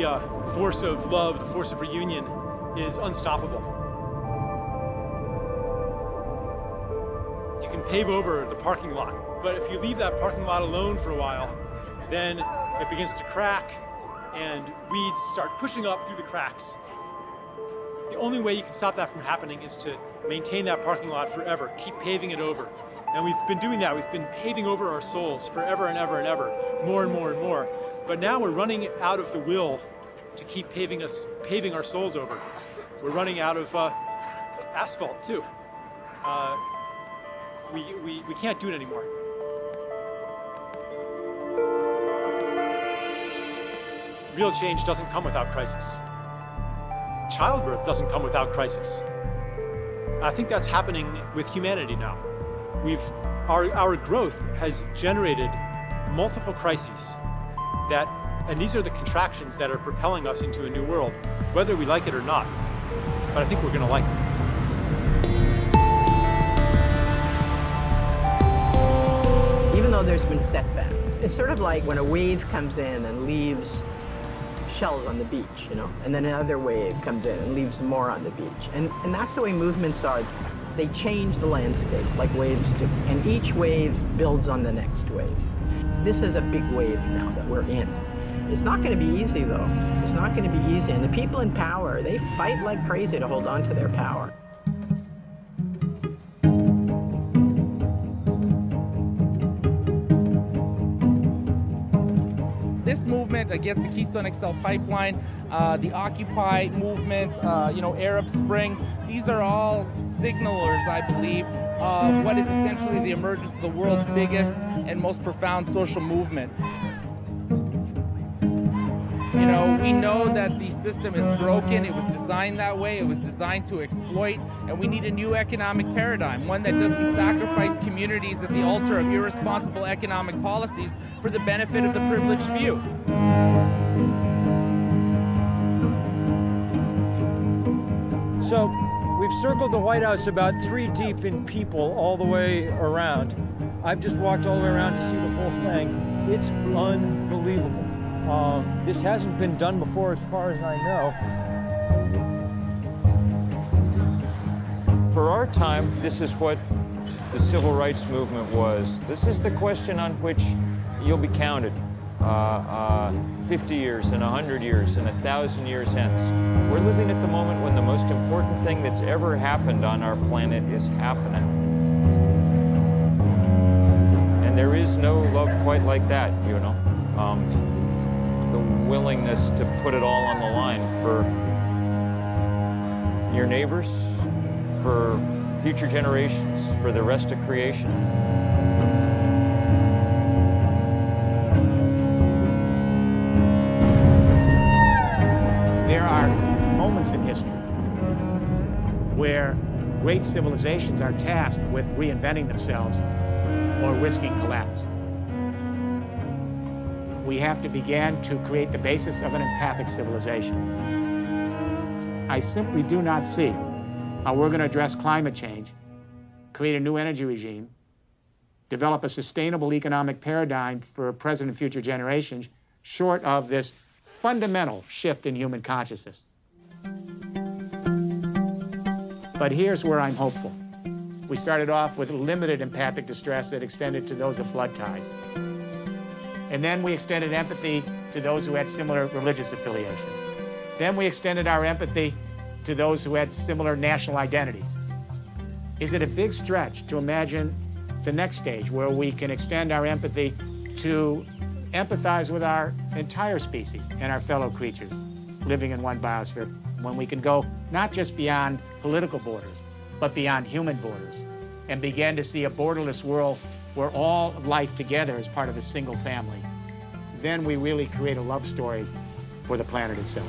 the force of love, the force of reunion, is unstoppable. You can pave over the parking lot, but if you leave that parking lot alone for a while, then it begins to crack and weeds start pushing up through the cracks. The only way you can stop that from happening is to maintain that parking lot forever, keep paving it over. And we've been doing that. We've been paving over our souls forever and ever and ever, more and more and more. But now we're running out of the will to keep paving our souls over. We're running out of asphalt too. We can't do it anymore. Real change doesn't come without crisis. Childbirth doesn't come without crisis. I think that's happening with humanity now. Our growth has generated multiple crises and these are the contractions that are propelling us into a new world, whether we like it or not. But I think we're gonna like it. Even though there's been setbacks, it's sort of like when a wave comes in and leaves shells on the beach, you know, and then another wave comes in and leaves more on the beach. And that's the way movements are. They change the landscape like waves do, and each wave builds on the next wave. This is a big wave now that we're in. It's not going to be easy, though. It's not going to be easy, and the people in power, they fight like crazy to hold on to their power. This movement against the Keystone XL pipeline, the Occupy movement, Arab Spring, these are all signalers, I believe, of what is essentially the emergence of the world's biggest and most profound social movement. You know, we know that the system is broken. It was designed that way. It was designed to exploit, and we need a new economic paradigm, one that doesn't sacrifice communities at the altar of irresponsible economic policies for the benefit of the privileged few. So we've circled the White House about 3 deep in people all the way around. I've just walked all the way around to see the whole thing. It's unbelievable. This hasn't been done before as far as I know. For our time, this is what the civil rights movement was. This is the question on which you'll be counted 50 years and 100 years and 1,000 years hence. We're living at the moment when the most important thing that's ever happened on our planet is happening. And there is no love quite like that, you know. The willingness to put it all on the line for your neighbors, for future generations, for the rest of creation. There are moments in history where great civilizations are tasked with reinventing themselves or risking collapse. We have to begin to create the basis of an empathic civilization. I simply do not see how we're going to address climate change, create a new energy regime, develop a sustainable economic paradigm for present and future generations, short of this fundamental shift in human consciousness. But here's where I'm hopeful. We started off with limited empathic distress that extended to those of blood ties. And then we extended empathy to those who had similar religious affiliations. Then we extended our empathy to those who had similar national identities. Is it a big stretch to imagine the next stage where we can extend our empathy to empathize with our entire species and our fellow creatures living in one biosphere, when we can go not just beyond political borders, but beyond human borders, and begin to see a borderless world where all life together is part of a single family? Then we really create a love story for the planet itself.